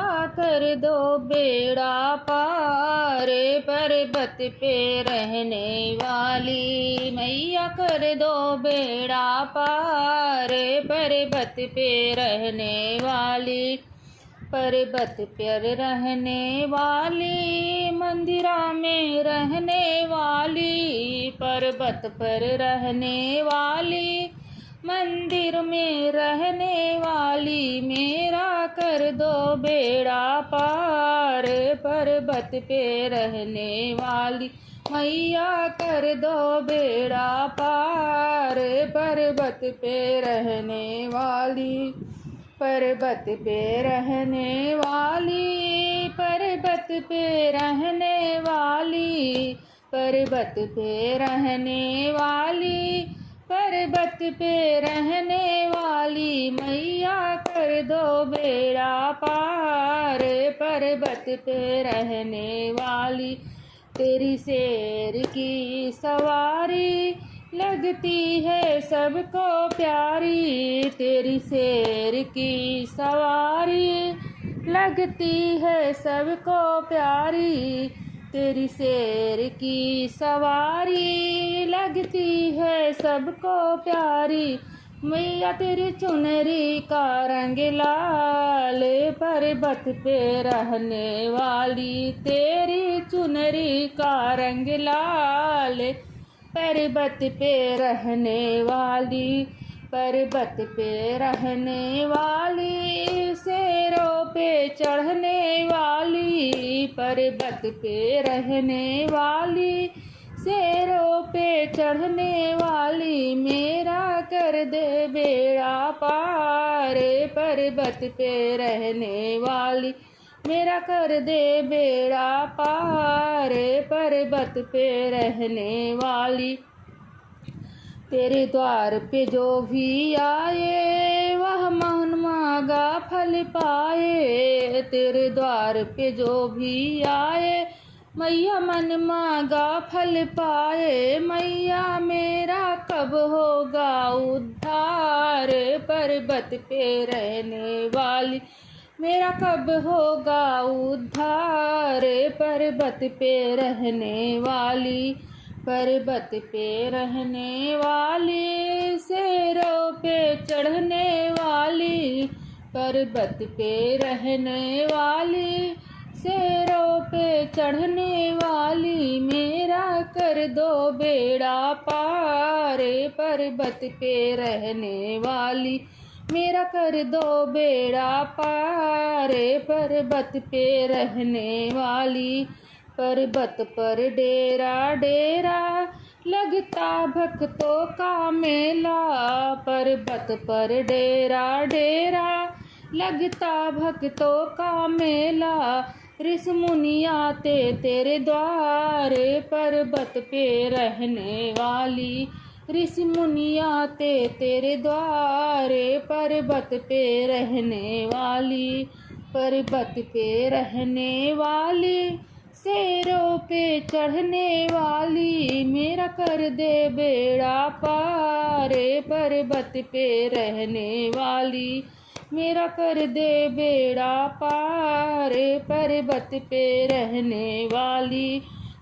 मैया कर दो बेड़ा पार, पर्वत पे रहने वाली मैया कर दो बेड़ा पार, पर्वत पे रहने वाली, पर्वत पर रहने वाली, मंदिरा में रहने वाली, पर्वत पर रहने वाली, मंदिर में रहने वाली, मेरा कर दो बेड़ा पार, पर्वत पे रहने वाली मैया कर दो बेड़ा पार, पर्वत पे रहने वाली, पर्वत पे रहने वाली, पर्वत पे रहने वाली, पर्वत पे रहने वाली, पर्वत पे रहने वाली, मैया कर दो बेड़ा पार, पर्वत पे रहने वाली, तेरी शेर की सवारी लगती है सबको प्यारी, तेरी शेर की सवारी लगती है सबको प्यारी, तेरी शेर की सवारी लगती है सबको प्यारी, मैया तेरी चुनरी का रंग लाल, पर्वत पे रहने वाली, तेरी चुनरी का रंग लाल, पर्वत पे रहने वाली, पर्वत पे रहने वाली, शेरों पे चढ़ने वाली, पर्वत पे रहने वाली, शेरों पे चढ़ने वाली, मेरा कर दे बेड़ा पार, पर्वत पे रहने वाली, मेरा कर दे बेड़ा पार, पर्वत पे रहने वाली, तेरे द्वार पे जो भी आए वह मन मांगा फल पाए, तेरे द्वार पे जो भी आए मैया मन मांगा फल पाए, मैया मेरा कब होगा उद्धार, पर्वत पे रहने वाली, मेरा कब होगा उद्धार, पर्वत पे रहने वाली, पर्वत पे रहने वाली, शेरों पे चढ़ने वाली, पर्वत पे रहने वाली, शेरों पे चढ़ने वाली, मेरा कर दो बेड़ा पार, पर्वत पे रहने वाली, मेरा कर दो बेड़ा पार, पर्वत पे रहने वाली, पर्वत पर डेरा डेरा लगता भक्तों का मेला, पर्वत पर डेरा डेरा लगता भक्तों का मेला, ऋषि मुनि आते तेरे द्वार, पर्वत पे रहने वाली, ऋषि मुनि आते तेरे द्वार, पर्वत पे रहने वाली, पर्वत पे रहने वाली, शेरों पे चढ़ने वाली, मेरा कर दे बेड़ा पार, पर्वत पे रहने वाली, मेरा कर दे बेड़ा पार, पर्वत पे रहने वाली,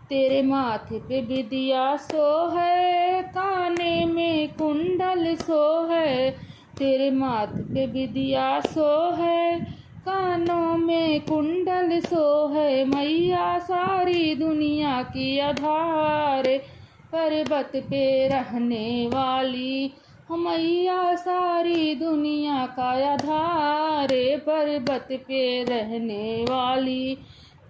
तेरे माथे पे विदिया सो है, काने में कुंडल सो है, तेरे माथे पे विदिया सो है, कानों में कुंडल सो है, मैया सारी दुनिया की आधार, पर्वत पे रहने वाली, मैया सारी दुनिया का आधार, पर्वत पे रहने वाली,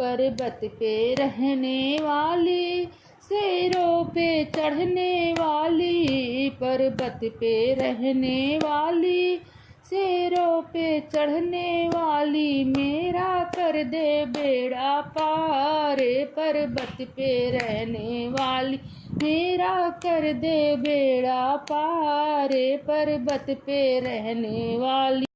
पर्वत पे रहने वाली, शेरों पे चढ़ने वाली, पर्वत पे रहने वाली, शेरों पे चढ़ने वाली, मेरा कर दे बेड़ा पार, पर्वत पे रहने वाली, मेरा कर दे बेड़ा पार, पर्वत पे रहने वाली।